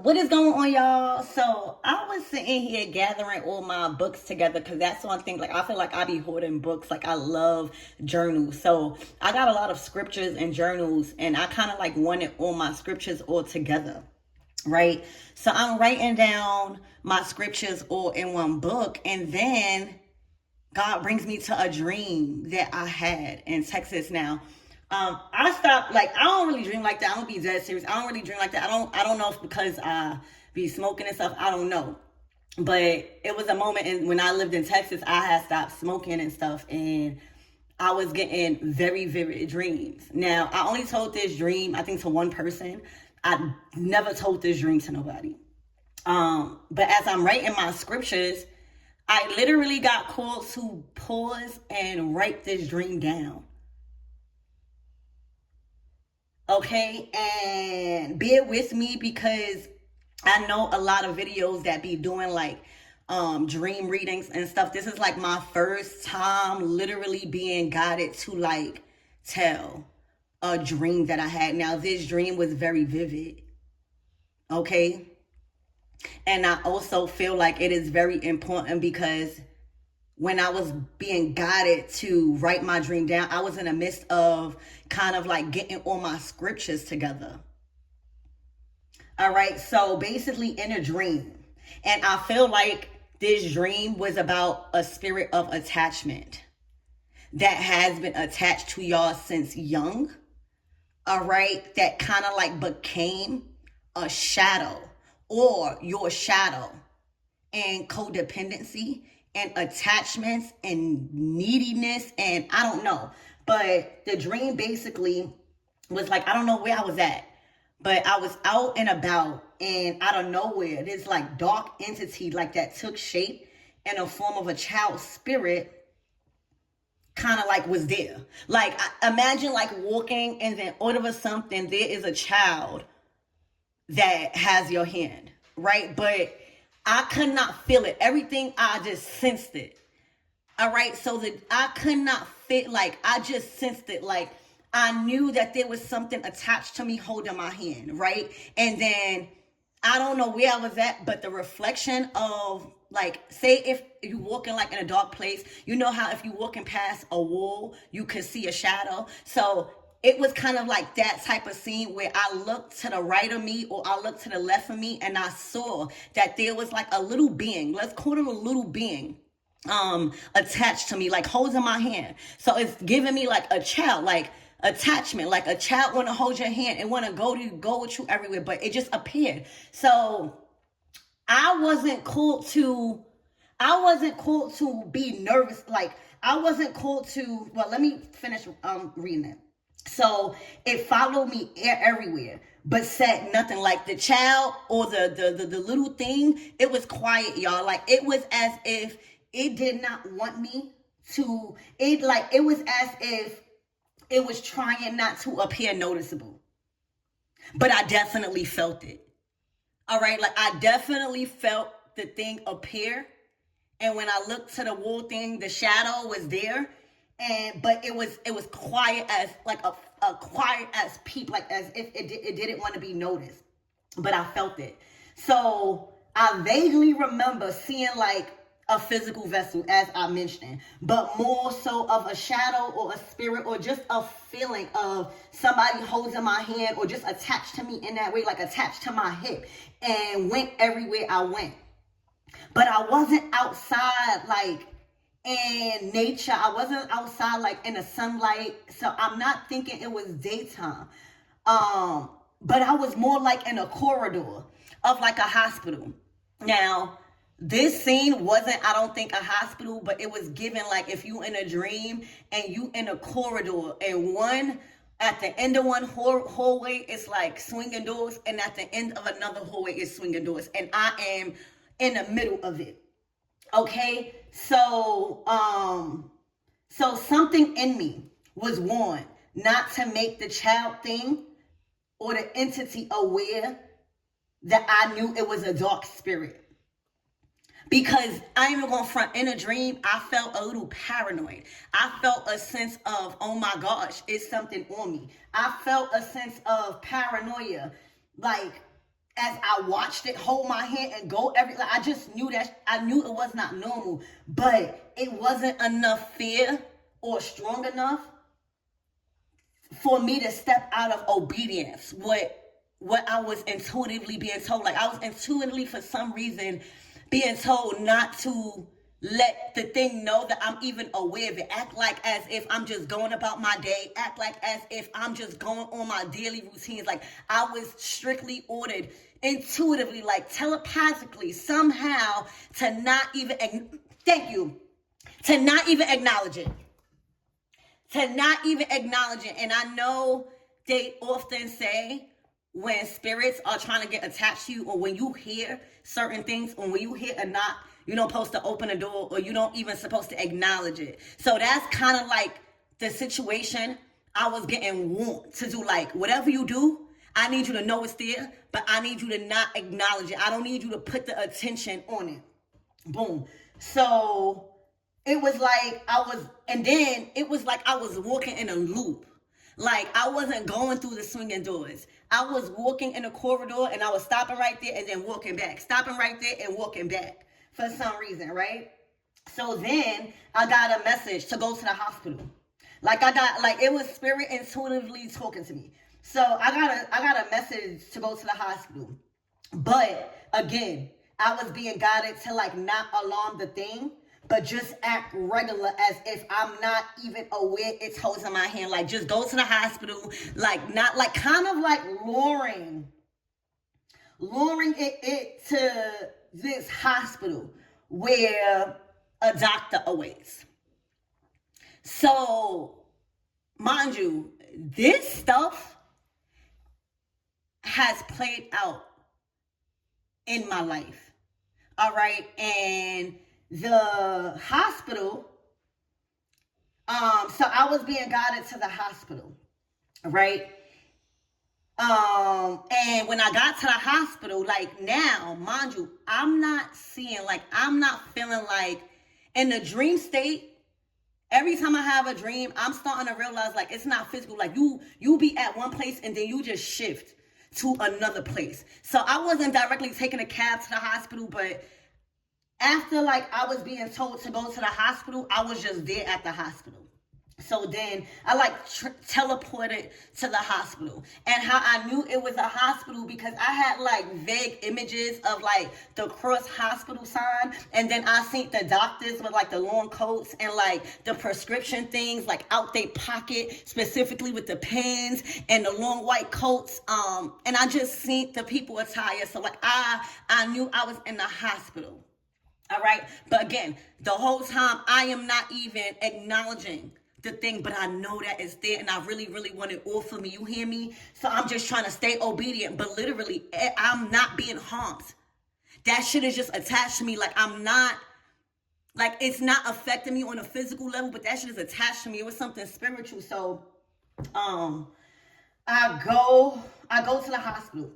What is going on, y'all? So I was sitting here gathering all my books together because that's one thing. Like I feel like I be hoarding books. Like I love journals. So I got a lot of scriptures and journals, and I kind of like wanted all my scriptures all together, right? So I'm writing down my scriptures all in one book, and then God brings me to a dream that I had in Texas. Now, I stopped, like, I don't really dream like that. I'm gonna be dead serious. I don't really dream like that. I don't know if because I be smoking and stuff. I don't know. But it was a moment when I lived in Texas, I had stopped smoking and stuff, and I was getting very vivid dreams. Now, I only told this dream, I think, to one person. I never told this dream to nobody. But as I'm writing my scriptures, I literally got called to pause and write this dream down. Okay, and bear with me because I know a lot of videos that be doing like dream readings and stuff. This is like my first time literally being guided to like tell a dream that I had. Now, this dream was very vivid. Okay. And I also feel like it is very important because when I was being guided to write my dream down, I was in the midst of kind of like getting all my scriptures together. All right. So basically in a dream, and I feel like this dream was about a spirit of attachment that has been attached to y'all since young. All right. That kind of like became a shadow or your shadow, and codependency and attachments and neediness, and I don't know. But the dream basically was like, I don't know where I was at, but I was out and about, and out of nowhere, this like dark entity like that took shape in a form of a child spirit, kind of like was there. Like imagine like walking, and then all of a sudden there is a child that has your hand, right? But I could not feel it. Everything, I just sensed it. All right. So that I could not fit, like, I just sensed it. Like, I knew that there was something attached to me holding my hand, right? And then I don't know where I was at, but the reflection of, like, say if you walking like in a dark place, you know how if you walking past a wall, you could see a shadow. So it was kind of like that type of scene where I looked to the right of me or I looked to the left of me, and I saw that there was like a little being, let's call it a little being, attached to me, like holding my hand. So it's giving me like a child, like attachment, like a child want to hold your hand and want to go with you everywhere, but it just appeared. So I wasn't called to be nervous. Like I wasn't called to, well, let me finish reading it. So it followed me everywhere, but said nothing. Like the child or the little thing, it was quiet, y'all. Like it was as if it did not want me to, it was as if it was trying not to appear noticeable. But I definitely felt it. All right, like I definitely felt the thing appear. And when I looked to the wall thing, the shadow was there. But it was quiet as like a quiet as peep, like as if it didn't want to be noticed, but I felt it. So I vaguely remember seeing like a physical vessel, as I mentioned, but more so of a shadow or a spirit or just a feeling of somebody holding my hand or just attached to me in that way, like attached to my hip, and went everywhere I went. But I wasn't outside like in nature. I wasn't outside like in the sunlight. So I'm not thinking it was daytime. But I was more like in a corridor of like a hospital. Now, this scene wasn't, I don't think, a hospital, but it was given like if you in a dream and you in a corridor, and at the end of one hallway is like swinging doors, and at the end of another hallway is swinging doors, and I am in the middle of it. Okay, so something in me was warned not to make the child thing or the entity aware that I knew it was a dark spirit. Because I ain't even gonna front, in a dream, I felt a little paranoid. I felt a sense of, oh my gosh, it's something on me. I felt a sense of paranoia. Like, as I watched it hold my hand and go like, I just knew that, I knew it was not normal, but it wasn't enough fear or strong enough for me to step out of obedience. What I was intuitively being told. Like, I was intuitively, for some reason, being told not to let the thing know that I'm even aware of it. Act like as if I'm just going about my day. Act like as if I'm just going on my daily routines. Like, I was strictly ordered intuitively, like telepathically, somehow, to not even, thank you, to not even acknowledge it. To not even acknowledge it. And I know they often say, when spirits are trying to get attached to you, or when you hear certain things, or when you hear a knock, you don't supposed to open the door, or you don't even supposed to acknowledge it. So that's kind of like the situation I was getting warned to do. Like, whatever you do, I need you to know it's there, but I need you to not acknowledge it. I don't need you to put the attention on it. Boom. So it was like it was like I was walking in a loop. Like, I wasn't going through the swinging doors. I was walking in a corridor, and I was stopping right there and then walking back. Stopping right there and walking back for some reason, right? So then I got a message to go to the hospital. Like, it was spirit intuitively talking to me. So I got a message to go to the hospital. But again, I was being guided to, like, not alarm the thing, but just act regular as if I'm not even aware it's holding my hand. Like, just go to the hospital. Like, not like, kind of like luring it to this hospital where a doctor awaits. So, mind you, this stuff has played out in my life. All right. And the hospital, so I was being guided to the hospital, right? And when I got to the hospital, like, now, mind you, I'm not feeling like, in the dream state, every time I have a dream, I'm starting to realize, like, it's not physical. Like, you be at one place and then you just shift to another place. So I wasn't directly taking a cab to the hospital, but after, like, I was being told to go to the hospital, I was just there at the hospital. So then I, like, teleported to the hospital. And how I knew it was a hospital, because I had, like, vague images of, like, the cross hospital sign. And then I seen the doctors with, like, the long coats and, like, the prescription things, like, out their pocket, specifically with the pens and the long white coats. And I just seen the people attire. So, like, I knew I was in the hospital. All right. But again, the whole time I am not even acknowledging the thing, but I know that it's there, and I really, really want it all for me. You hear me? So I'm just trying to stay obedient, but literally, I'm not being harmed. That shit is just attached to me. Like, I'm not, like, it's not affecting me on a physical level, but that shit is attached to me. It was something spiritual. So, I go to the hospital.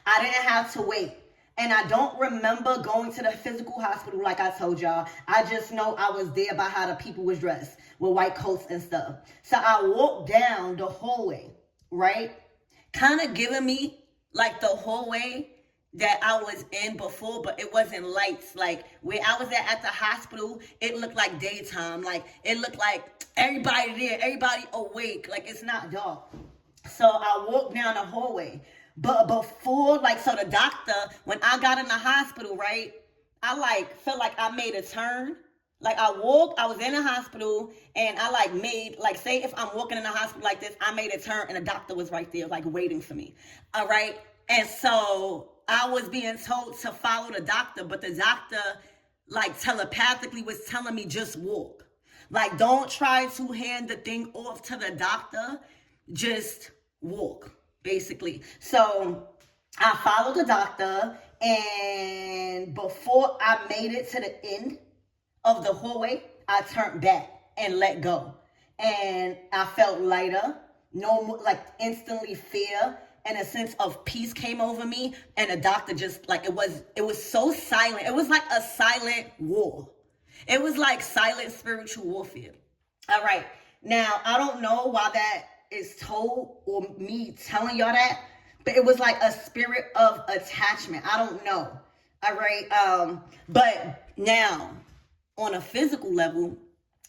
I didn't have to wait. And I don't remember going to the physical hospital like I told y'all. I just know I was there by how the people was dressed with white coats and stuff. So I walked down the hallway, right? Kind of giving me like the hallway that I was in before, but it wasn't lights. Like, where I was at the hospital, it looked like daytime. Like, it looked like everybody there, everybody awake. Like, it's not dark. So I walked down the hallway. But before, like, so the doctor, when I got in the hospital, right, I, like, felt like I made a turn. Like, I was in the hospital, and I, like, made, like, say if I'm walking in the hospital like this, I made a turn, and the doctor was right there, like, waiting for me. All right? And so I was being told to follow the doctor, but the doctor, like, telepathically was telling me, just walk. Like, don't try to hand the thing off to the doctor. Just walk. Basically. So I followed the doctor, and before I made it to the end of the hallway, I turned back and let go. And I felt lighter, no more, like, instantly fear and a sense of peace came over me. And the doctor just, like, it was so silent. It was like a silent war. It was like silent spiritual warfare. All right. Now, I don't know why that is told, or me telling y'all that, but it was like a spirit of attachment. I don't know. All right. But now on a physical level,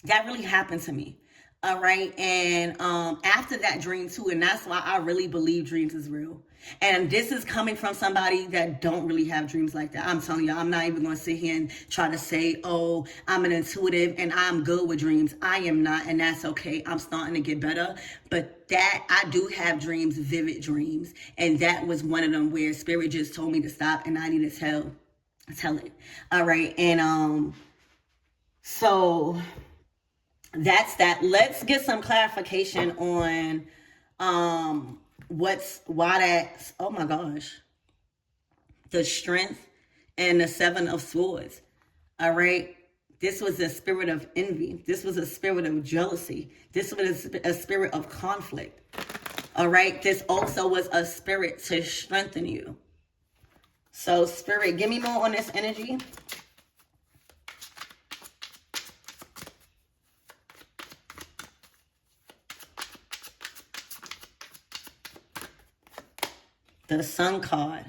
that really happened to me. All right. And after that dream too, and that's why I really believe dreams is real. And this is coming from somebody that don't really have dreams like that. I'm telling you, I'm not even going to sit here and try to say, oh, I'm an intuitive and I'm good with dreams. I am not, and that's okay. I'm starting to get better. But that, I do have dreams, vivid dreams. And that was one of them where spirit just told me to stop and I need to tell it. All right. And so that's that. Let's get some clarification on why that's, oh my gosh, the strength and the 7 of swords. All right. This was a spirit of envy. This was a spirit of jealousy. This was a spirit of conflict. All right. This also was a spirit to strengthen you. So spirit, give me more on this energy. The Sun card.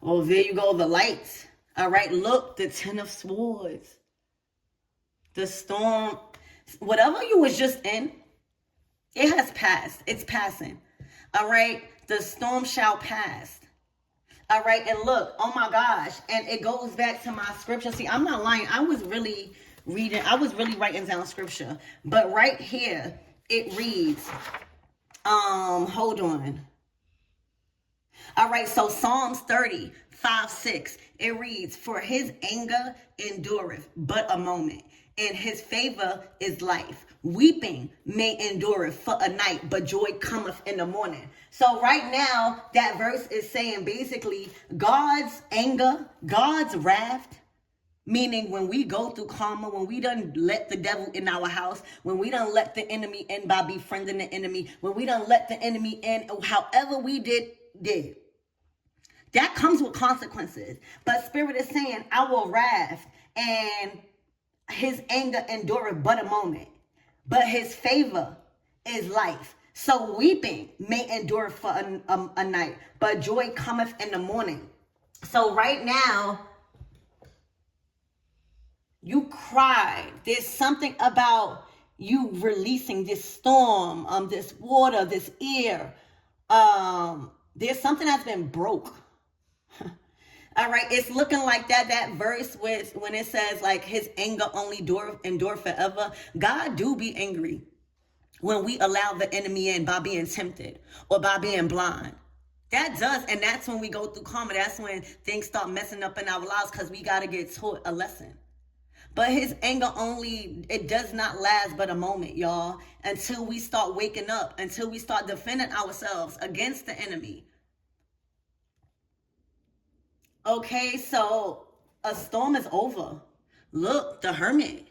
Oh, there you go, the lights. All right, look, the 10 of Swords. The storm, whatever you was just in, it has passed. It's passing. All right, the storm shall pass. All right, and look, oh my gosh, and it goes back to my scripture. See, I'm not lying. I was really writing down scripture. But right here, it reads, hold on. All right, so Psalms 30:5-6, it reads, for his anger endureth but a moment, and his favor is life. Weeping may endure for a night, but joy cometh in the morning. So right now, that verse is saying basically God's anger, God's wrath, meaning when we go through karma, when we done let the devil in our house, when we done let the enemy in by befriending the enemy, when we done let the enemy in, however we did, that comes with consequences. But spirit is saying our wrath and his anger endureth but a moment, but his favor is life. So weeping may endure for a night, but joy cometh in the morning. So right now, you cried. There's something about you releasing this storm, this water, this air. There's something that's been broke. All right, it's looking like that verse when it says like his anger only endure forever. God do be angry when we allow the enemy in by being tempted or by being blind. That does, and that's when we go through karma. That's when things start messing up in our lives because we got to get taught a lesson. But his anger only, it does not last but a moment, y'all, until we start waking up, until we start defending ourselves against the enemy. Okay, so a storm is over. Look, the Hermit.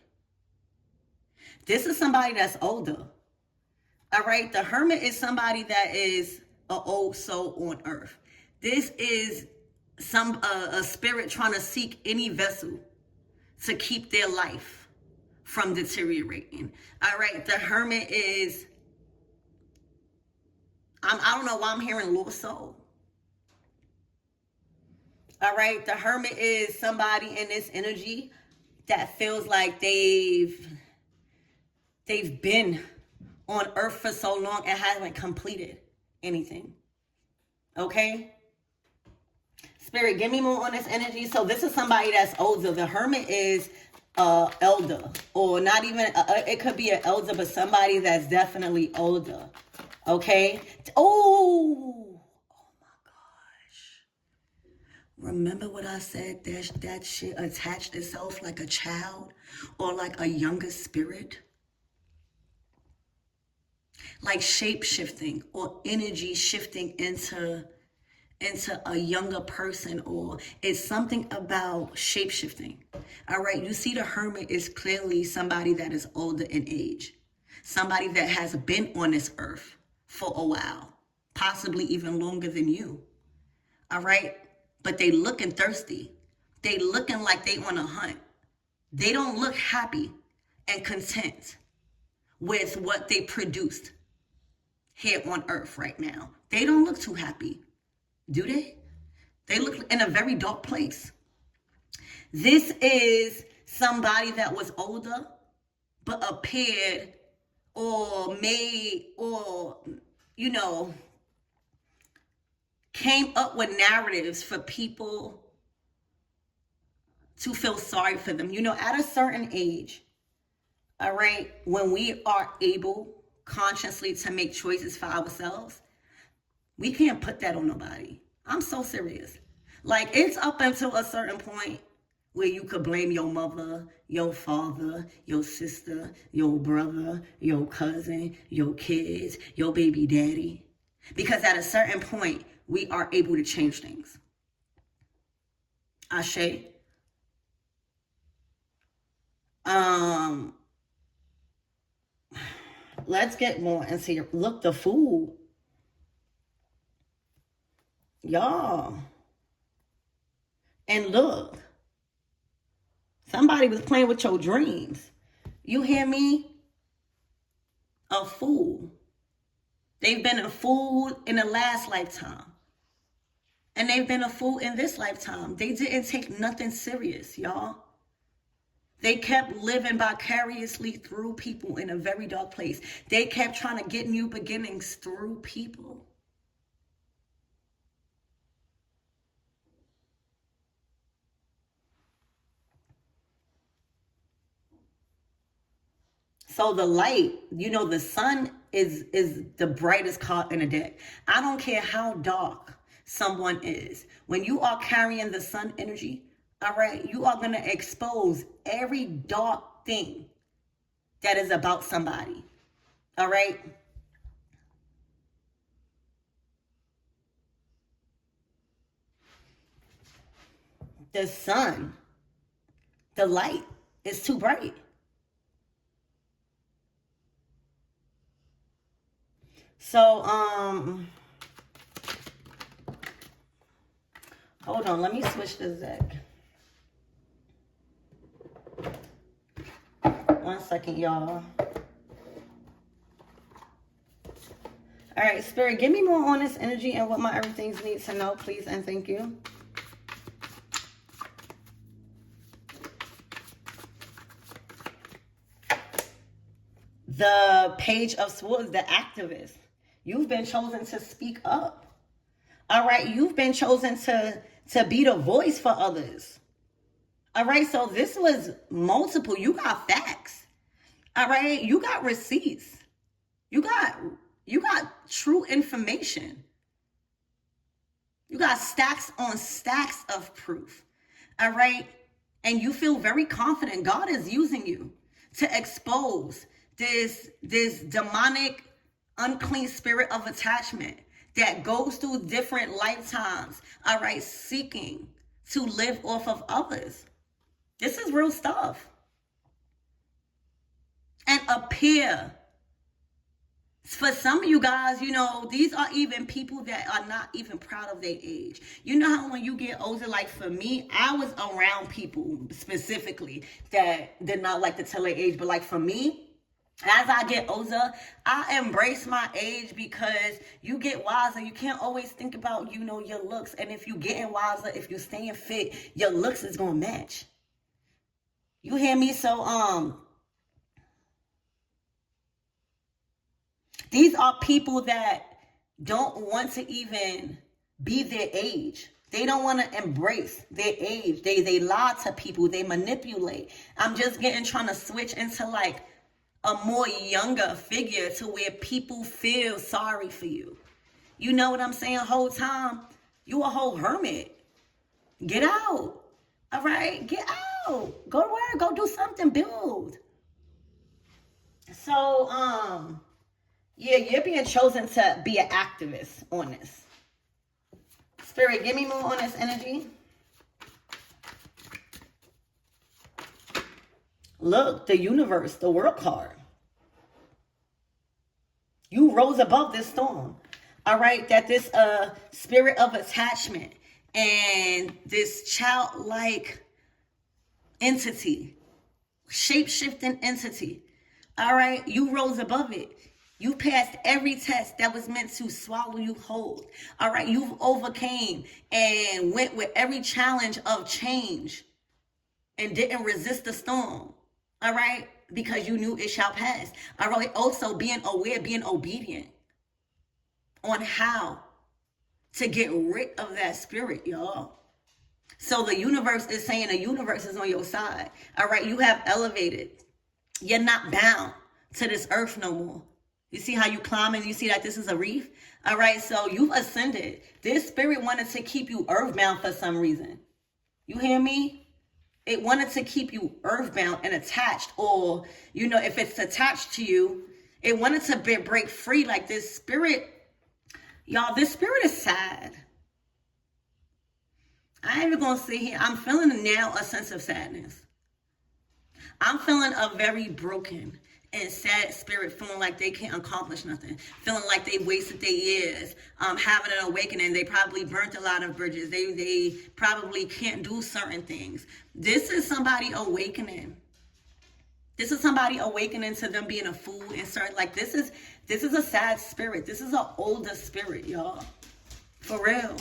This is somebody that's older. All right, the Hermit is somebody that is an old soul on earth. This is a spirit trying to seek any vessel to keep their life from deteriorating. All right, the Hermit is, I don't know why I'm hearing lost soul. All right, the Hermit is somebody in this energy that feels like they've been on earth for so long and haven't completed anything. Okay? Spirit, give me more on this energy. So this is somebody that's older. The Hermit is elder, or not even, it could be an elder, but somebody that's definitely older. Okay? Oh my gosh. Remember what I said? That shit attached itself like a child or like a younger spirit? Like shape-shifting or energy shifting into a younger person, or it's something about shape-shifting. All right, you see the Hermit is clearly somebody that is older in age. Somebody that has been on this earth for a while, possibly even longer than you. All right, but they looking thirsty. They looking like they on a hunt. They don't look happy and content with what they produced. here on earth right now. They don't look too happy, do they? They look in a very dark place. This is somebody that was older, but appeared or made or, came up with narratives for people to feel sorry for them. At a certain age, all right, when we are able consciously to make choices for ourselves, we can't put that on nobody. I'm so serious. Like, it's up until a certain point where you could blame your mother, your father, your sister, your brother, your cousin, your kids, your baby daddy. Because at a certain point, we are able to change things. Ashe. Let's get more into your look, the food. Y'all. And look. Somebody was playing with your dreams. You hear me? A fool. They've been a fool in the last lifetime. And they've been a fool in this lifetime. They didn't take nothing serious, y'all. They kept living vicariously through people in a very dark place. They kept trying to get new beginnings through people. So the light, the sun is the brightest card in the deck. I don't care how dark someone is. When you are carrying the sun energy, all right, you are going to expose every dark thing that is about somebody. All right? The sun, the light is too bright. So, hold on, let me switch the deck. 1 second, y'all. All right, Spirit, give me more on this energy and what my everythings need to know, please, and thank you. The Page of Swords, the activist. You've been chosen to speak up. All right, you've been chosen to be the voice for others. All right, so this was multiple. You got facts. All right, you got receipts. You got true information. You got stacks on stacks of proof. All right, and you feel very confident. God is using you to expose this demonic, unclean spirit of attachment that goes through different lifetimes, all right, seeking to live off of others. This is real stuff. And appear. For some of you guys, these are even people that are not even proud of their age. You know how when you get older, like for me, I was around people specifically that did not like to tell their age. But like for me, as I get older, I embrace my age because you get wiser. You can't always think about, your looks. And if you getting wiser, if you staying fit, your looks is going to match. You hear me? So, these are people that don't want to even be their age. They don't want to embrace their age. They lie to people. They manipulate. I'm just trying to switch into like a more younger figure to where people feel sorry for you. You know what I'm saying? Whole time, you a whole hermit. Get out. All right? Get out. Go to work. Go do something. Build. So, yeah, you're being chosen to be an activist on this. Spirit, give me more on this energy. Look, the universe, the world card. You rose above this storm. All right, that this spirit of attachment and this childlike entity, shape-shifting entity. All right, you rose above it. You passed every test that was meant to swallow you whole. All right, you've overcame and went with every challenge of change and didn't resist the storm. All right, because you knew it shall pass. All right, also being aware, being obedient on how to get rid of that spirit, y'all. So the universe is saying the universe is on your side. All right, you have elevated. You're not bound to this earth no more. You see how you climbing? You see that this is a reef? All right, so you've ascended. This spirit wanted to keep you earthbound for some reason. You hear me? It wanted to keep you earthbound and attached. Or, you know, if it's attached to you, it wanted to break free. Like this spirit, y'all, this spirit is sad. I ain't even gonna sit here. I'm feeling now a sense of sadness. I'm feeling a very broken and sad spirit, feeling like they can't accomplish nothing, feeling like they wasted their years, having an awakening. They probably burnt a lot of bridges. They probably can't do certain things. This is somebody awakening. This is somebody awakening to them being a fool and certain, like this is a sad spirit. This is an older spirit, y'all. For real.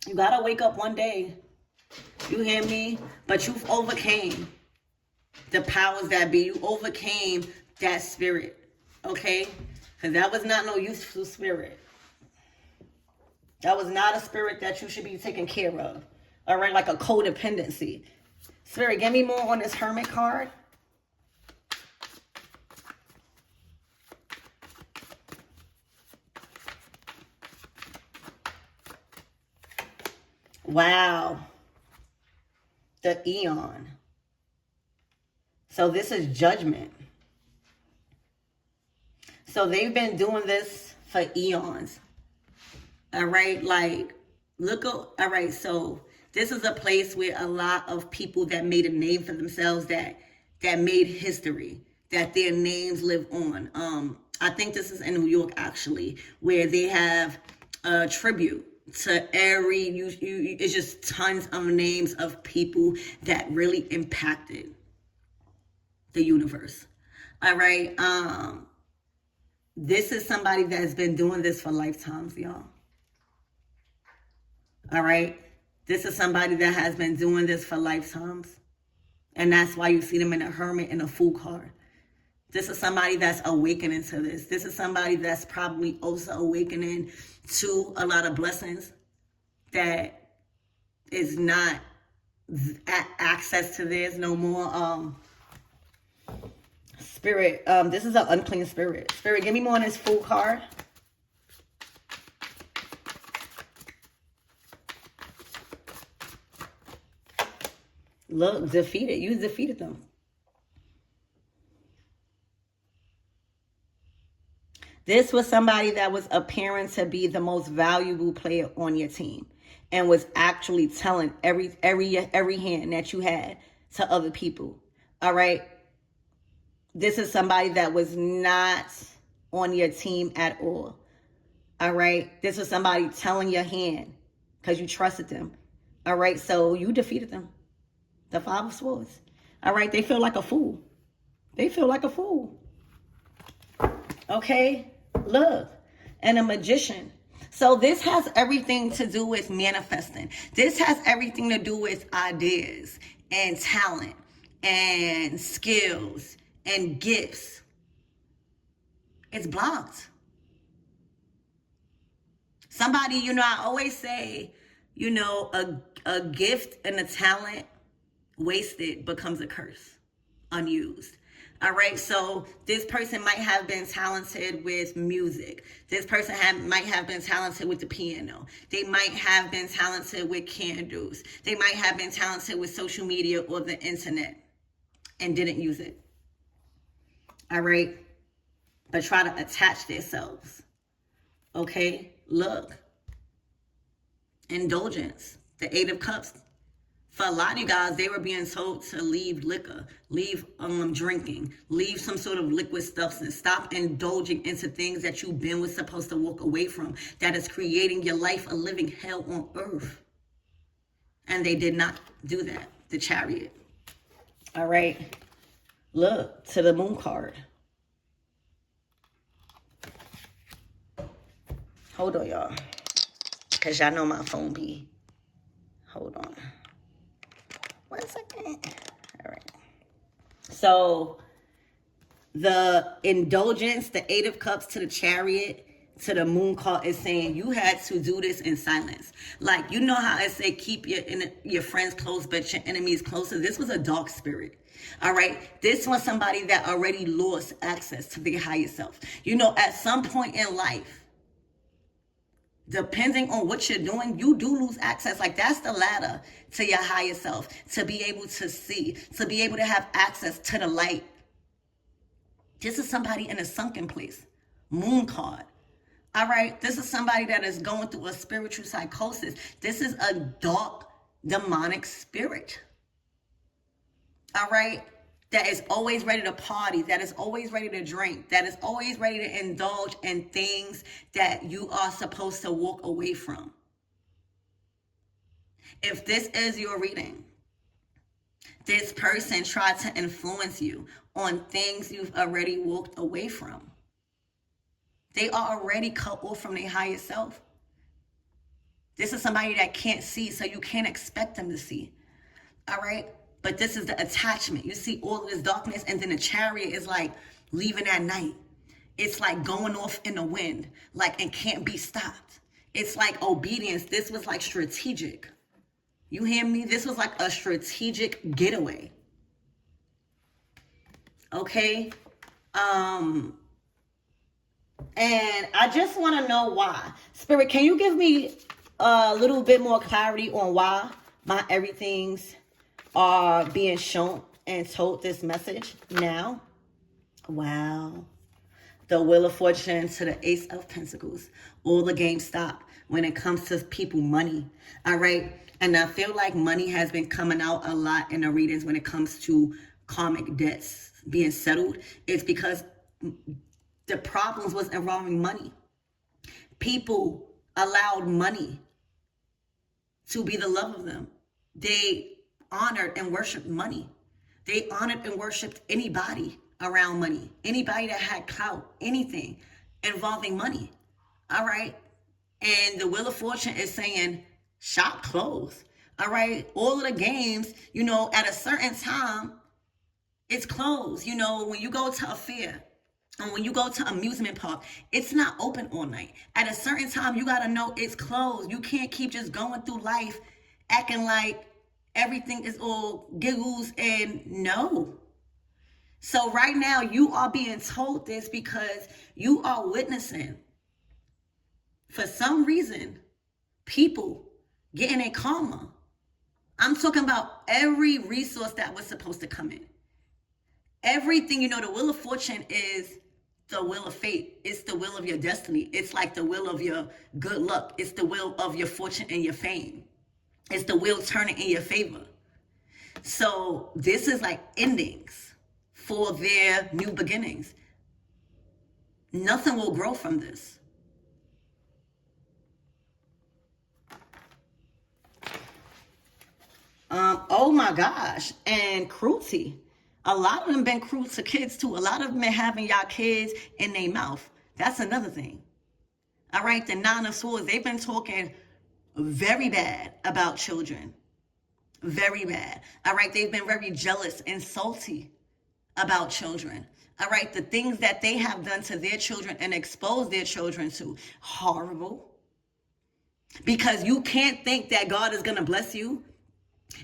You gotta wake up one day. You hear me? But you've overcame the powers that be. You overcame that spirit. Okay? Because that was not no useful spirit. That was not a spirit that you should be taking care of. All right? Like a codependency. Spirit, give me more on this Hermit card. Wow. The Eon. So this is judgment. So they've been doing this for eons. All right. Like, look. All right. So this is a place where a lot of people that made a name for themselves, that made history, that their names live on. I think this is in New York, actually, where they have a tribute to it's just tons of names of people that really impacted the universe. All right. This is somebody that's been doing this for lifetimes, y'all. All right. This is somebody that has been doing this for lifetimes. And that's why you see them in a Hermit and a Fool card. This is somebody that's awakening to this. This is somebody that's probably also awakening to a lot of blessings that is not access to this no more. Spirit, this is an unclean spirit. Spirit, give me more on this Fool card. Look, defeated. You defeated them. This was somebody that was appearing to be the most valuable player on your team and was actually telling every hand that you had to other people. All right. This is somebody that was not on your team at all. All right. This was somebody telling your hand because you trusted them. All right. So you defeated them. The Five of Swords. All right. They feel like a fool. They feel like a fool. Okay. Look. And a magician. So this has everything to do with manifesting. This has everything to do with ideas and talent and skills and gifts. It's blocked. Somebody, I always say, a gift and a talent wasted becomes a curse, unused. All right, so this person might have been talented with music. This person might have been talented with the piano. They might have been talented with candles. They might have been talented with social media or the internet and didn't use it. All right, but try to attach themselves. Okay, look. Indulgence, the Eight of Cups. For a lot of you guys, they were being told to leave liquor, leave drinking, leave some sort of liquid substance. Stop indulging into things that you've been supposed to walk away from, that is creating your life a living hell on earth. And they did not do that, the Chariot. All right. Look to the Moon card. Hold on, y'all. Because y'all know my phone be. Hold on. 1 second. All right. So the Indulgence, the Eight of Cups to the Chariot, to the Moon card is saying you had to do this in silence. Like, you know how I say keep your friends close, but your enemies closer. This was a dark spirit. All right. This was somebody that already lost access to their higher self. You know, at some point in life, depending on what you're doing, you do lose access. Like, that's the ladder to your higher self, to be able to see, to be able to have access to the light. This is somebody in a sunken place. Moon card. All right. This is somebody that is going through a spiritual psychosis. This is a dark, demonic spirit. All right. That is always ready to party. That is always ready to drink. That is always ready to indulge in things that you are supposed to walk away from. If this is your reading, this person tried to influence you on things you've already walked away from. They are already cut off from their higher self. This is somebody that can't see, so you can't expect them to see. All right? But this is the attachment. You see all of this darkness, and then the Chariot is like leaving at night. It's like going off in the wind, like, and can't be stopped. It's like obedience. This was like strategic. You hear me? This was like a strategic getaway. Okay? And I just want to know why. Spirit, can you give me a little bit more clarity on why my everythings are being shown and told this message now? Wow. The Wheel of Fortune to the Ace of Pentacles. All the games stop when it comes to people, money. All right? And I feel like money has been coming out a lot in the readings when it comes to karmic debts being settled. It's because the problems was involving money. People allowed money to be the love of them. They honored and worshiped money. They honored and worshiped anybody around money. Anybody that had clout, anything involving money. All right. And the Wheel of Fortune is saying, shop closed. All right. All of the games, you know, at a certain time, it's closed. You know, when you go to a fair, and when you go to amusement park, it's not open all night. At a certain time, you got to know it's closed. You can't keep just going through life acting like everything is all giggles and no. So right now, you are being told this because you are witnessing, for some reason, people getting a karma. I'm talking about every resource that was supposed to come in. Everything, you know, the Wheel of Fortune is the wheel of fate. It's the wheel of your destiny. It's like the wheel of your good luck. It's the wheel of your fortune and your fame. It's the wheel turning in your favor. So this is like endings for their new beginnings. Nothing will grow from this. Oh my gosh. And cruelty. A lot of them been cruel to kids too. A lot of them been having y'all kids in their mouth. That's another thing. All right, the Nine of Swords, they've been talking very bad about children. Very bad. All right, they've been very jealous and salty about children. All right, the things that they have done to their children and exposed their children to, horrible. Because you can't think that God is going to bless you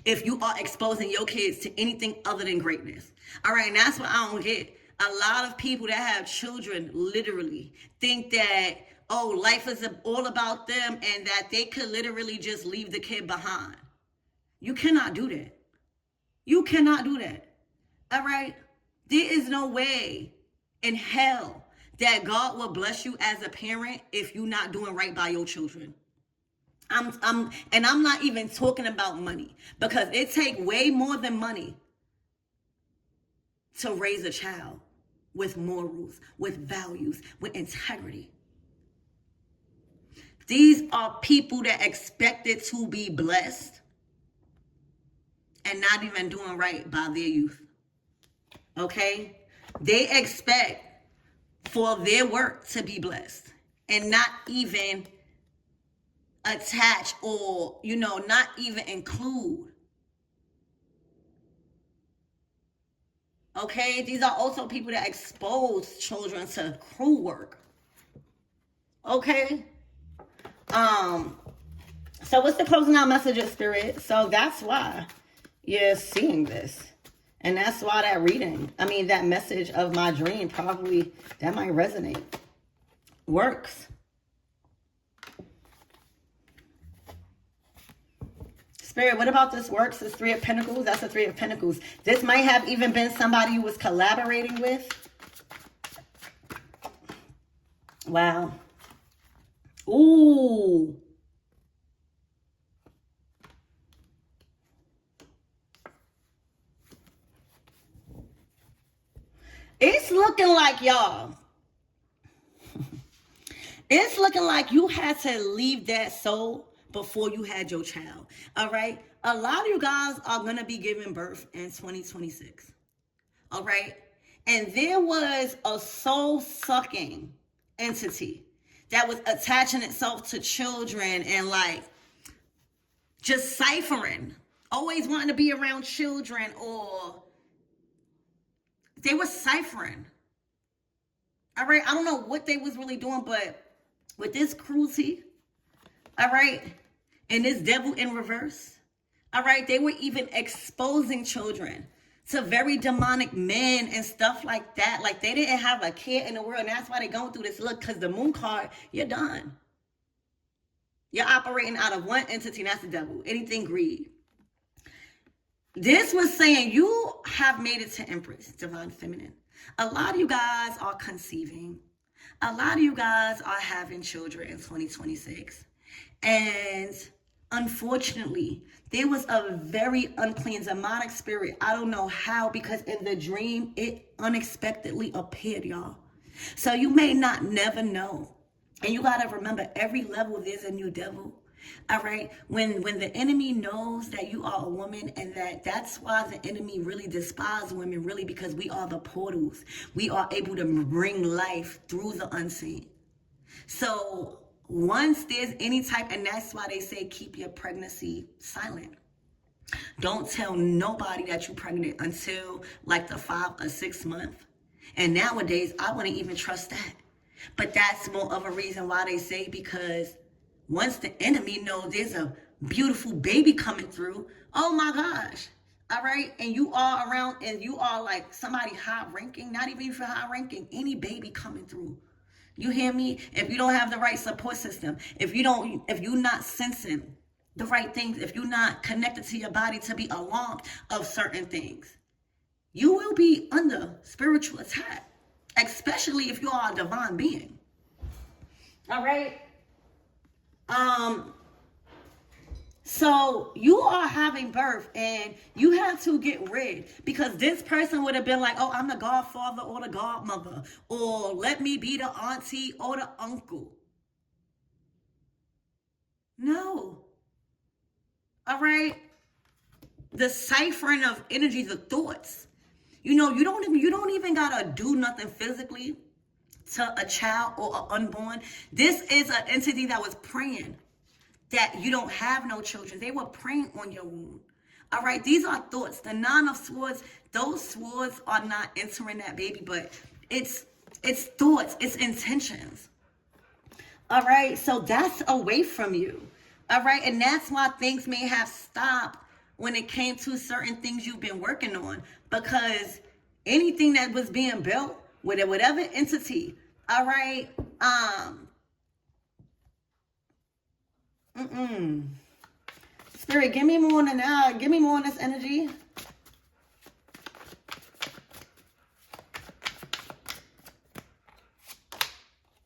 if you are exposing your kids to anything other than greatness. All right, and that's what I don't get. A lot of people that have children literally think that, oh, life is all about them and that they could literally just leave the kid behind. You cannot do that. You cannot do that. All right? There is no way in hell that God will bless you as a parent if you're not doing right by your children. I'm not even talking about money, because it takes way more than money to raise a child with morals, with values, with integrity. These are people that expected to be blessed and not even doing right by their youth. Okay? They expect for their work to be blessed and not even attach or, not even include. Okay? These are also people that expose children to cruel work. Okay? So what's the closing out message of Spirit? So that's why you're seeing this. And that's why that message of my dream probably, that might resonate. Works. Spirit, what about this works? This Three of Pentacles? That's the Three of Pentacles. This might have even been somebody you was collaborating with. Wow. Ooh. It's looking like, y'all, it's looking like you had to leave that soul before you had your child. All right? A lot of you guys are going to be giving birth in 2026. All right? And there was a soul-sucking entity that was attaching itself to children and just ciphering. Always wanting to be around children, or they were ciphering. All right? I don't know what they was really doing, but with this cruelty, all right, and this devil in reverse, all right, they were even exposing children to very demonic men and stuff like that. Like, they didn't have a care in the world, and that's why they're going through this. Look, because the moon card, you're done. You're operating out of one entity, and that's the devil. Anything greed. This was saying you have made it to Empress, Divine Feminine. A lot of you guys are conceiving. A lot of you guys are having children in 2026. And unfortunately, there was a very unclean demonic spirit. I don't know how, because in the dream, it unexpectedly appeared, y'all. So you may not never know. And you got to remember, every level there's a new devil. All right, when the enemy knows that you are a woman, and that's why the enemy really despises women, really, because we are the portals. We are able to bring life through the unseen. So once there's any type, and that's why they say keep your pregnancy silent. Don't tell nobody that you're pregnant until the 5 or 6 month. And nowadays, I wouldn't even trust that. But that's more of a reason why they say, because once the enemy knows there's a beautiful baby coming through, oh my gosh, all right? And you are around, and you are like somebody high ranking, not even for high ranking, any baby coming through. You hear me? If you don't have the right support system, if you're not sensing the right things, if you're not connected to your body to be alarmed of certain things, you will be under spiritual attack, especially if you are a divine being. All right? So you are having birth, and you have to get rid, because this person would have been like, oh, I'm the godfather or the godmother, or let me be the auntie or the uncle. No. All right? The ciphering of energies of thoughts. You don't even gotta do nothing physically to a child or an unborn. This is an entity that was praying that you don't have no children. They were praying on your womb. All right, these are thoughts. The 9 of Swords, those swords are not entering that baby, but it's thoughts, it's intentions. All right, so that's away from you. All right, and that's why things may have stopped when it came to certain things you've been working on, because anything that was being built with whatever entity, all right, Spirit, give me more than that. Give me more on this energy.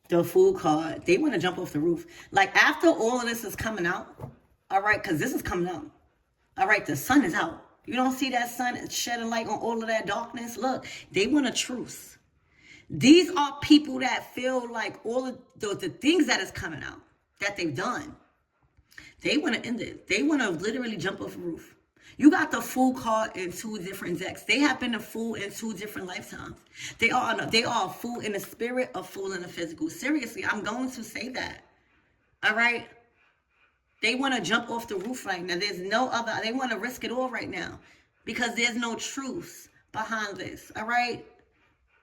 The Fool card. They want to jump off the roof. Like, after all of this is coming out, all right, because this is coming out. All right, the sun is out. You don't see that sun shedding light on all of that darkness? Look, they want a truce. These are people that feel like all of the things that is coming out, that they've done, they want to end it. They want to literally jump off a roof. You got the Fool card in 2 different decks. They have been a fool in 2 different lifetimes. They are a fool in the spirit, a fool in the physical. Seriously, I'm going to say that. All right? They want to jump off the roof right now. There's no other. They want to risk it all right now because there's no truth behind this. All right?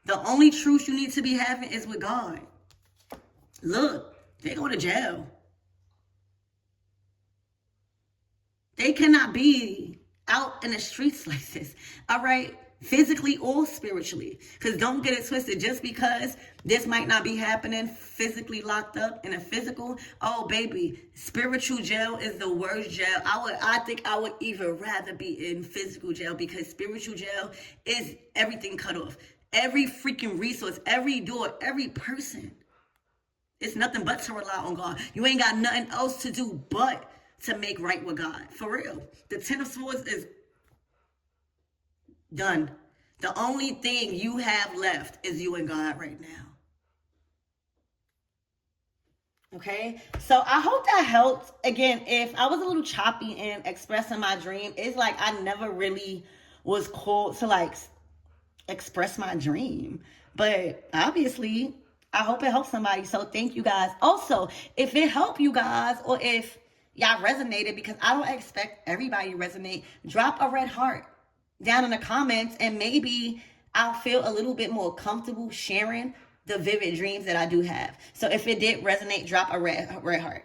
The only truth you need to be having is with God. Look, they go to jail. They cannot be out in the streets like this, all right? Physically or spiritually. Because don't get it twisted. Just because this might not be happening physically locked up in a physical, oh, baby, spiritual jail is the worst jail. I think I would even rather be in physical jail because spiritual jail is everything cut off. Every freaking resource, every door, every person. It's nothing but to rely on God. You ain't got nothing else to do but to make right with God. For real. The 10 of Swords is done. The only thing you have left is you and God right now. Okay? So I hope that helped. Again, if I was a little choppy in expressing my dream, it's like I never really was called to like express my dream. But obviously, I hope it helps somebody. So thank you guys. Also, if it helped you guys or if y'all resonated, because I don't expect everybody to resonate, drop a red heart down in the comments and maybe I'll feel a little bit more comfortable sharing the vivid dreams that I do have. So if it did resonate, drop a red heart.